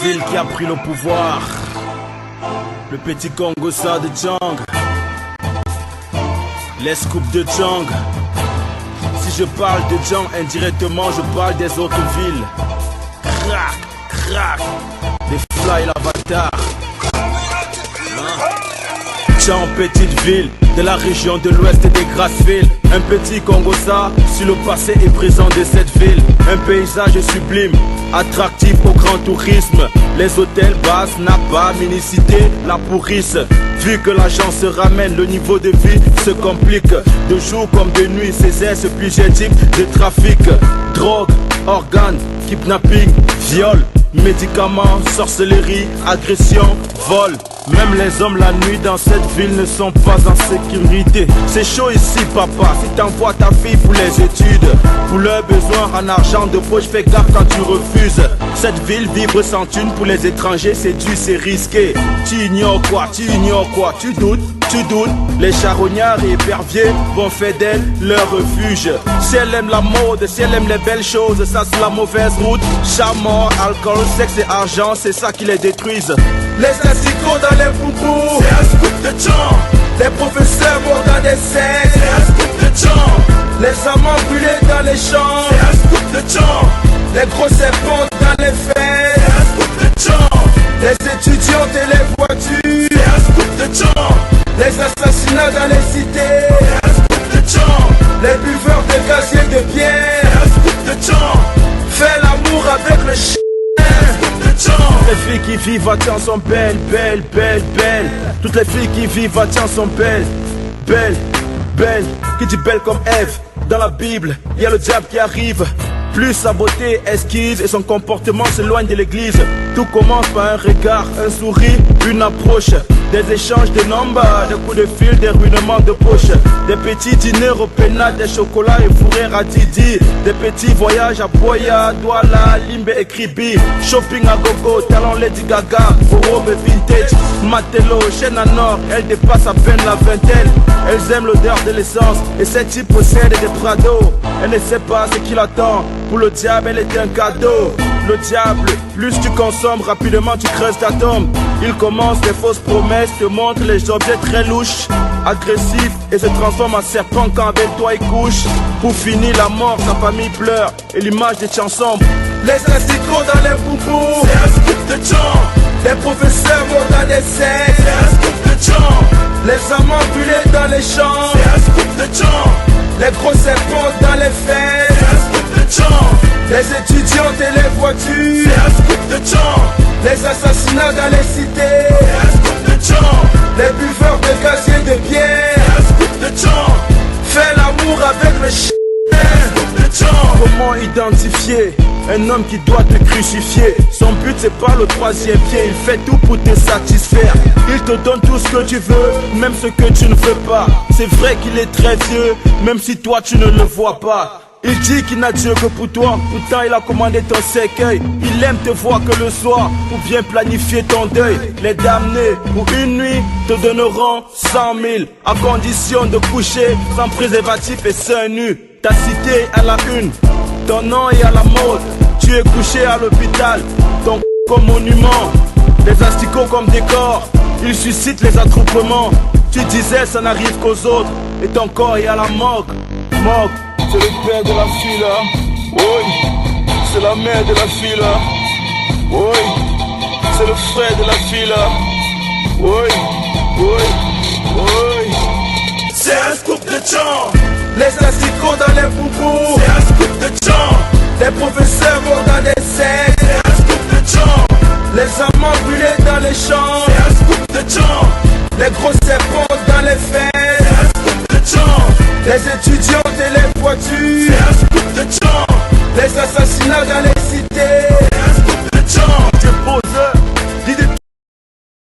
ville qui a pris le pouvoir. Le petit Congosa de Djang. Les scoops de Djang. Si je parle de Djang indirectement, je parle des autres villes. Crac, crac. Des fly l'avatar. Djang, petite ville de la région de l'ouest des Grassvilles. Un petit Congosa sur le passé et présent de cette ville. Un paysage sublime, attractif au grand tourisme. Les hôtels, bases, Napa, mini-cité, la pourrisse. Vu que l'argent se ramène, le niveau de vie se complique. De jour comme de nuit, ces plusieurs types de trafic. Drogue, organes, kidnapping, viol, médicaments, sorcellerie, agression, vol. Même les hommes la nuit dans cette ville ne sont pas en sécurité. C'est chaud ici papa, si t'envoies ta fille pour les études. Pour leurs besoins en argent de poche, fais gaffe quand tu refuses. Cette ville vibre sans thune pour les étrangers, c'est dur, c'est risqué. Tu ignores quoi, tu doutes. Les charognards et éperviers vont faire d'elle leur refuge. Si elle aime la mode, si elle aime les belles choses, ça c'est la mauvaise route. Chat mort, alcool, sexe et argent, c'est ça qui les détruisent. Les asticots dans les poupous, c'est un scoop de Djang. Les professeurs morts dans des sectes, c'est un scoop de Djang. Les amants brûlés dans les champs, c'est un scoop de Djang. Les gros serpents dans les fêtes, c'est un scoop de Djang. Les étudiantes et les voitures, c'est un scoop de Djang. Les assassinats dans les cités, c'est un scoop de Djang. Les buveurs de gaz et de bière, c'est un scoop de Djang. Fais l'amour avec le chien, c'est un scoop de Djang. Les filles qui vivent à Djang sont belles. Toutes les filles qui vivent à Djang sont belles. Qui dit belle comme Ève. Dans la Bible, il y a le diable qui arrive. Plus sa beauté esquisse et son comportement s'éloigne de l'église. Tout commence par un regard, un sourire, une approche. Des échanges de nombres, des coups de fil, des ruinements de poche. Des petits dîners au pénal, des chocolats et fourrés à Didi. Des petits voyages à Boya, Douala, Limbe et Kribi. Shopping à gogo, talent Lady Gaga, robe vintage. Matello, chaîne à nord, elle dépasse à peine la vingtaine. Elles aiment l'odeur de l'essence et cette type possède des Prado. Elle ne sait pas ce qui l'attend, pour le diable elle est un cadeau. Le diable, plus tu consommes, rapidement tu creuses ta tombe. Il commence des fausses promesses, te montre les objets très louches, agressifs et se transforme en serpent quand avec toi il couche. Pour finir la mort, sa famille pleure et l'image des chansons. Les asticots dans les poupous, c'est un scoop de Djang. Les professeurs morts dans des sectes, c'est un scoop de Djang. Les amants brûlés dans les champs, c'est un scoop de Djang. Les gros serpents dans les fêtes, c'est un scoop de Djang. Les étudiantes et les voitures, c'est un scoop de Djang. Les assassinats dans les cités, c'est un scoop de Djang. Les buveurs de gaz et de bière, c'est un scoop de Djang. Fais l'amour avec le chien, c'est un scoop de Djang. Comment identifier un homme qui doit te crucifier? Son but c'est pas le troisième pied, il fait tout pour te satisfaire. Il te donne tout ce que tu veux, même ce que tu ne veux pas. C'est vrai qu'il est très vieux, même si toi tu ne le vois pas. Il dit qu'il n'a Dieu que pour toi, pourtant il a commandé ton cercueil. Il aime te voir que le soir, pour bien planifier ton deuil. Les damnés, pour une nuit, te donneront 100 000, à condition de coucher sans préservatif et seins nus. Ta cité à la une, ton nom est à la mode. Tu es couché à l'hôpital, ton comme monument. Les asticots comme décor, ils suscitent les attroupements. Tu disais ça n'arrive qu'aux autres, et ton corps est à la morgue. C'est le père de la fille là, oui. C'est la mère de la fille là, oui. C'est le frère de la fille là, oui. C'est un scoop de Djang. Les asticots dans les poupous, c'est un scoop de Djang. Les professeurs morts dans des sectes, c'est un scoop de Djang. Les amants brûlés dans les champs, c'est un scoop de Djang. Les gros serpents dans les fêtes, c'est un scoop de Djang. Les étudiantes et les voitures,